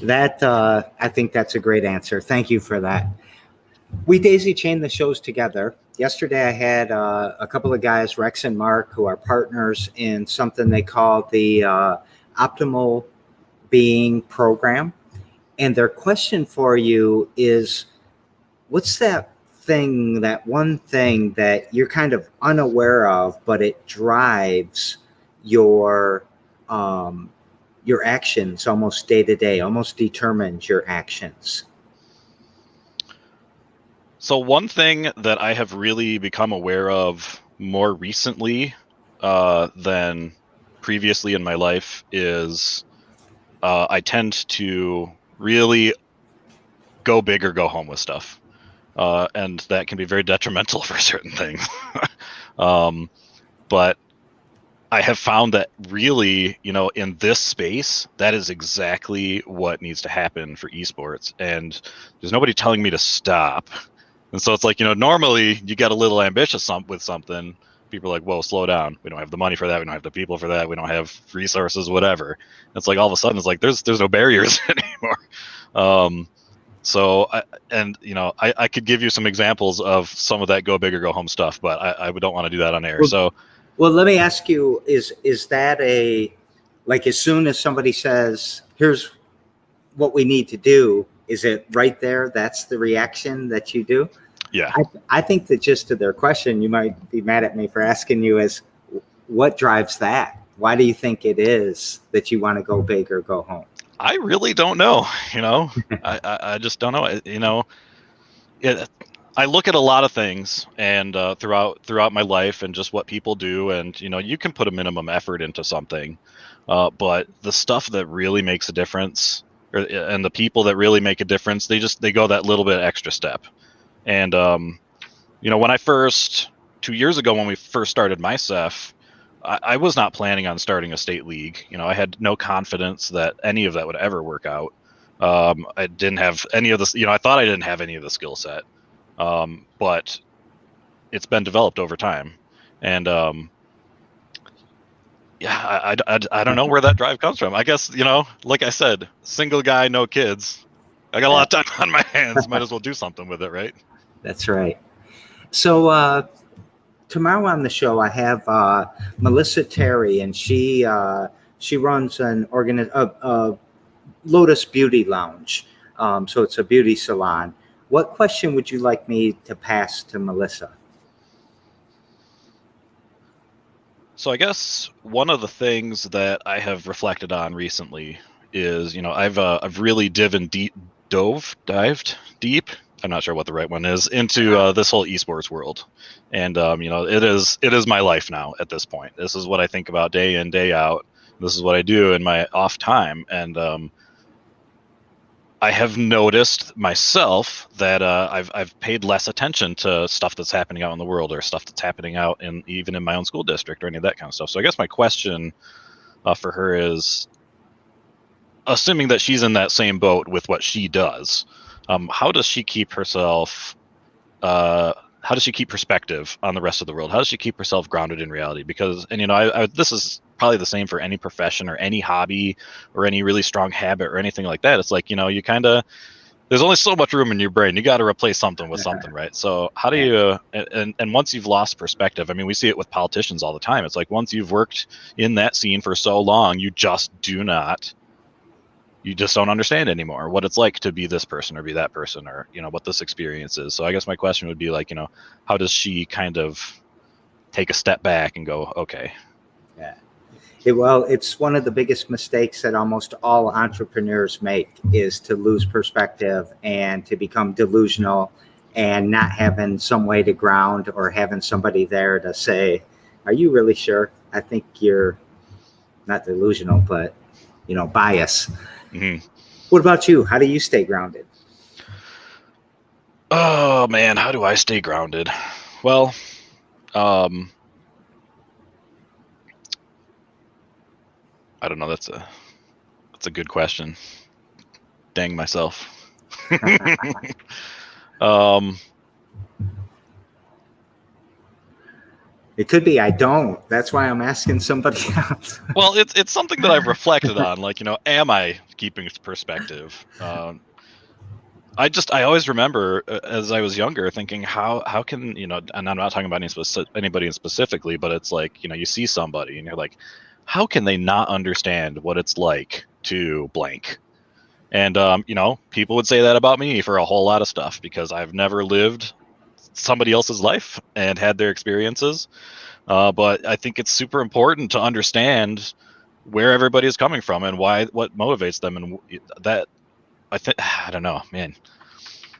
That I think that's a great answer. Thank you for that. We daisy chain the shows together. Yesterday I had a couple of guys, Rex and Mark, who are partners in something they call the Optimal Being Program. And their question for you is, what's that one thing that you're kind of unaware of, but it drives your your actions almost day to day, almost determines your actions? So one thing that I have really become aware of more recently than previously in my life is I tend to really go big or go home with stuff. And that can be very detrimental for certain things. But I have found that really, in this space, that is exactly what needs to happen for esports. And there's nobody telling me to stop. And so it's like, normally you get a little ambitious with something. People are like, whoa, slow down. We don't have the money for that. We don't have the people for that. We don't have resources, whatever. It's like all of a sudden it's like there's no barriers anymore. So I could give you some examples of some of that go big or go home stuff, but I don't want to do that on air. Well, let me ask you, is that like as soon as somebody says, here's what we need to do, is it right there? That's the reaction that you do? Yeah. I think the gist of their question, you might be mad at me for asking you, is what drives that? Why do you think it is that you want to go big or go home? I really don't know. I just don't know. I look at a lot of things and throughout my life and just what people do, and you can put a minimum effort into something, but the stuff that really makes a difference, and the people that really make a difference, they go that little bit extra step. And when I 2 years ago when we first started MySef, I was not planning on starting a state league. I had no confidence that any of that would ever work out. I didn't have any of this. I thought I didn't have any of the skill set. But it's been developed over time, and I don't know where that drive comes from. I guess like I said, single guy, no kids. I got a lot of time on my hands. Might as well do something with it, right? That's right. So tomorrow on the show, I have Melissa Terry, and she runs a Lotus Beauty Lounge. So it's a beauty salon. What question would you like me to pass to Melissa? So I guess one of the things that I have reflected on recently is, I've really dived deep. I'm not sure what the right one is, into this whole esports world, and it is my life now at this point. This is what I think about day in, day out. This is what I do in my off time, and I have noticed myself that I've paid less attention to stuff that's happening out in the world, or stuff that's happening out even in my own school district, or any of that kind of stuff. So I guess my question for her is, assuming that she's in that same boat with what she does, how does she keep herself? How does she keep perspective on the rest of the world? How does she keep herself grounded in reality? Because, and this is probably the same for any profession or any hobby or any really strong habit or anything like that. It's like, you kind of, there's only so much room in your brain. You got to replace something with something, right? So how do you, and once you've lost perspective, we see it with politicians all the time. It's like, once you've worked in that scene for so long, you just don't understand anymore what it's like to be this person or be that person, or what this experience is. So I guess my question would be like, how does she kind of take a step back and go, okay? Yeah. Well, it's one of the biggest mistakes that almost all entrepreneurs make, is to lose perspective and to become delusional and not having some way to ground, or having somebody there to say, are you really sure? I think you're not delusional, but bias. Mm-hmm. What about you? How do you stay grounded? Oh man, how do I stay grounded? Well, I don't know. That's a good question. Dang myself. It could be I don't. That's why I'm asking somebody else. Well, it's something that I've reflected on. Like, am I keeping perspective? I always remember as I was younger thinking, how can, and I'm not talking about anybody specifically, but it's like, you see somebody and you're like, how can they not understand what it's like to blank? And, people would say that about me for a whole lot of stuff, because I've never lived somebody else's life and had their experiences. But I think it's super important to understand where everybody is coming from and what motivates them, and that I don't know, man.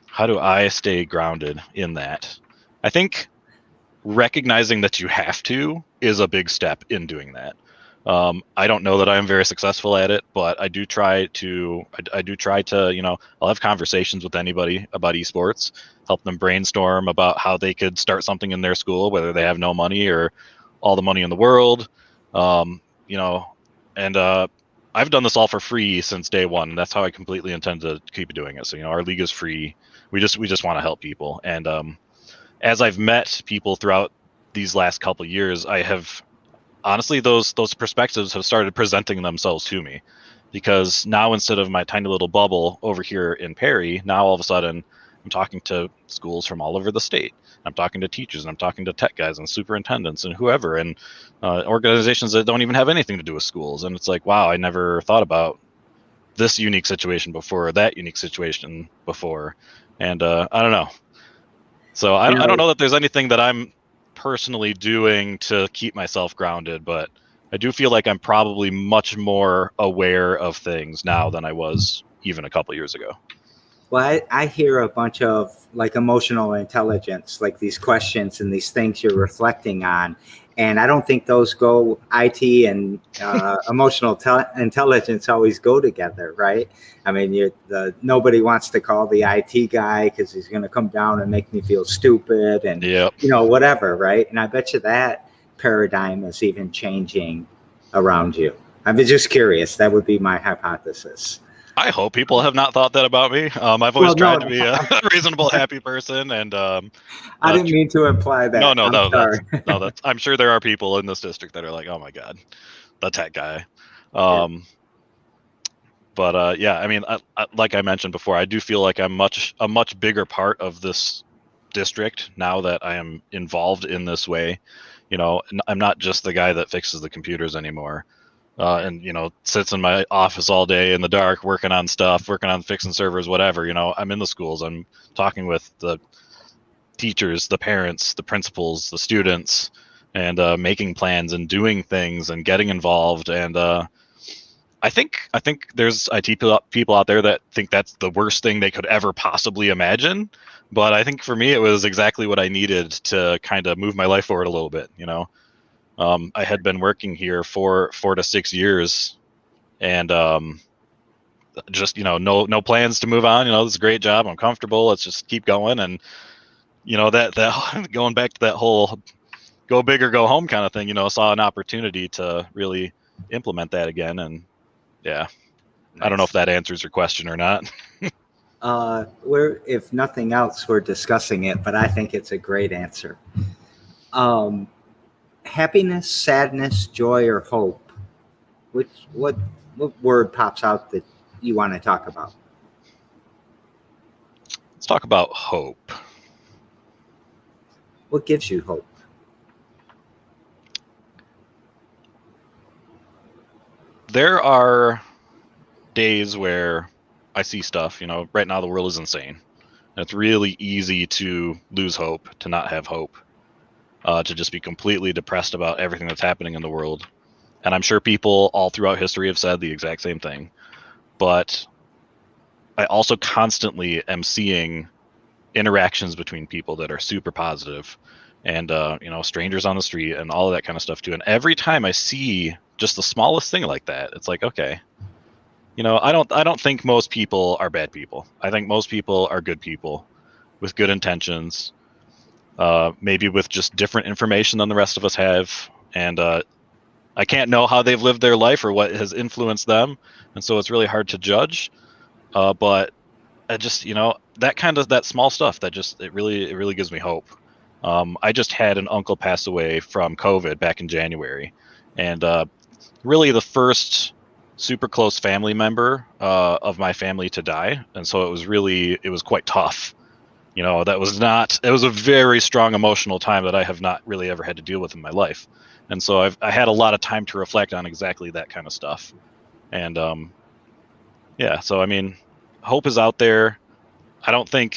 How do I stay grounded in that? I think recognizing that you have to is a big step in doing that. I don't know that I'm very successful at it, but I do try to, I'll have conversations with anybody about esports, help them brainstorm about how they could start something in their school, whether they have no money or all the money in the world. Um, you know, and I've done this all for free since day one. And that's how I completely intend to keep doing it. So, our league is free. We just want to help people. And as I've met people throughout these last couple of years, I have honestly those perspectives have started presenting themselves to me, because now instead of my tiny little bubble over here in Perry, now all of a sudden I'm talking to schools from all over the state. I'm talking to teachers, and I'm talking to tech guys and superintendents and whoever, and organizations that don't even have anything to do with schools. And it's like, wow, I never thought about this unique situation before, or that unique situation before. And I don't know. So I don't know that there's anything that I'm personally doing to keep myself grounded, but I do feel like I'm probably much more aware of things now than I was even a couple years ago. Well, I hear a bunch of like emotional intelligence, like these questions and these things you're reflecting on. And I don't think those go, IT and emotional intelligence always go together, right? I mean, nobody wants to call the IT guy because he's going to come down and make me feel stupid and, Yep. Whatever, right? And I bet you that paradigm is even changing around you. I'm just curious. That would be my hypothesis. I hope people have not thought that about me. I've always tried to be a reasonable, happy person, and I didn't mean to imply that. No. I'm sure there are people in this district that are like, "Oh my god, the tech guy." But yeah, I mean, like I mentioned before, I do feel like I'm a much bigger part of this district now that I am involved in this way. I'm not just the guy that fixes the computers anymore. And sits in my office all day in the dark working on stuff, working on fixing servers, whatever. I'm in the schools, I'm talking with the teachers, the parents, the principals, the students, and making plans and doing things and getting involved. And I think there's IT people out there that think that's the worst thing they could ever possibly imagine, but I think for me it was exactly what I needed to kind of move my life forward a little bit. I had been working here for 4 to 6 years, and just no plans to move on. This is a great job, I'm comfortable, let's just keep going. And that going back to that whole go big or go home kind of thing, saw an opportunity to really implement that again. And yeah, nice. I don't know if that answers your question or not. If nothing else, we're discussing it, but I think it's a great answer. Happiness, sadness, joy, or hope? What word pops out that you want to talk about? Let's talk about hope. What gives you hope? There are days where I see stuff, right now the world is insane. And it's really easy to lose hope, to not have hope. To just be completely depressed about everything that's happening in the world. And I'm sure people all throughout history have said the exact same thing. But I also constantly am seeing interactions between people that are super positive, and strangers on the street and all of that kind of stuff too. And every time I see just the smallest thing like that, it's like, okay, I don't think most people are bad people. I think most people are good people with good intentions. Maybe with just different information than the rest of us have. And I can't know how they've lived their life or what has influenced them. And so it's really hard to judge. But I just, that small stuff that it really gives me hope. I just had an uncle pass away from COVID back in January. And really the first super close family member of my family to die. And so it was quite tough. It was a very strong emotional time that I have not really ever had to deal with in my life. And so I had a lot of time to reflect on exactly that kind of stuff. And yeah, so I mean, hope is out there. I think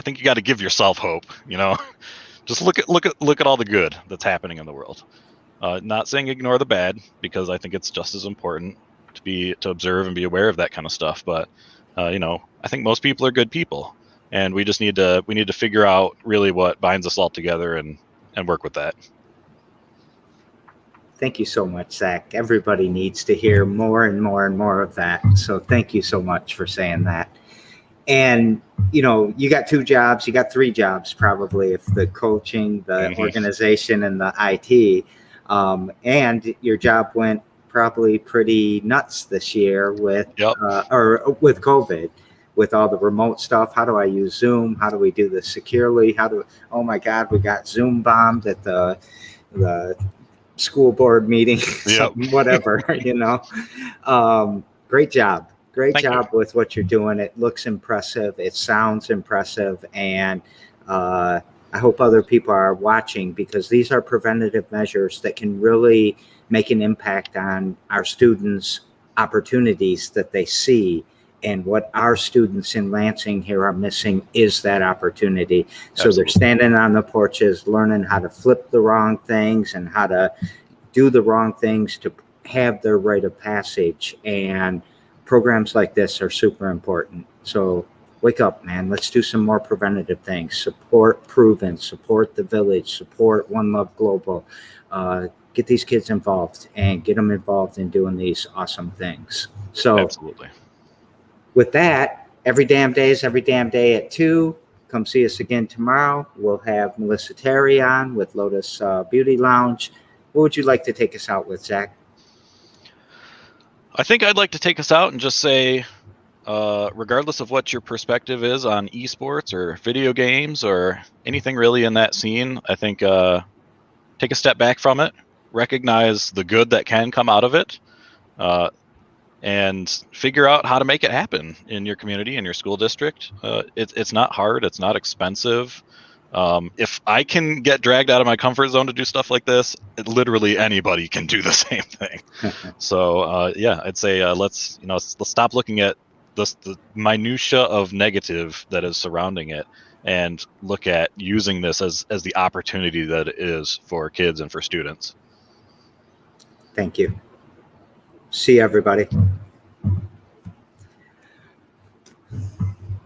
you got to give yourself hope, just look at all the good that's happening in the world. Not saying ignore the bad, because I think it's just as important to observe and be aware of that kind of stuff. But I think most people are good people, and we just need to figure out really what binds us all together and work with that. Thank you so much, Zach. Everybody needs to hear more and more and more of that. So thank you so much for saying that. And, you got 2 jobs, you got 3 jobs probably, if the coaching, the organization, and the IT. And your job went probably pretty nuts this year with, with COVID, with all the remote stuff. How do I use Zoom? How do we do this securely? Oh my God, we got Zoom bombed at the school board meeting, whatever, great job. Great job with what you're doing. It looks impressive. It sounds impressive. And I hope other people are watching, because these are preventative measures that can really make an impact on our students' opportunities that they see. And what our students in Lansing here are missing is that opportunity. So They're standing on the porches, learning how to flip the wrong things and how to do the wrong things to have their rite of passage. And programs like this are super important. So wake up, man. Let's do some more preventative things. Support Proven, support the Village, support One Love Global. Get these kids involved and get them involved in doing these awesome things. So absolutely. With that, every damn day is every damn day at 2. Come see us again tomorrow. We'll have Melissa Terry on with Lotus Beauty Lounge. What would you like to take us out with, Zach? I think I'd like to take us out and just say, regardless of what your perspective is on esports or video games or anything really in that scene, I think take a step back from it, recognize the good that can come out of it, and figure out how to make it happen in your community, in your school district. It's not hard. It's not expensive. If I can get dragged out of my comfort zone to do stuff like this, literally anybody can do the same thing. So I'd say let's stop looking at the minutia of negative that is surrounding it, and look at using this as the opportunity that it is for kids and for students. Thank you. See you, everybody.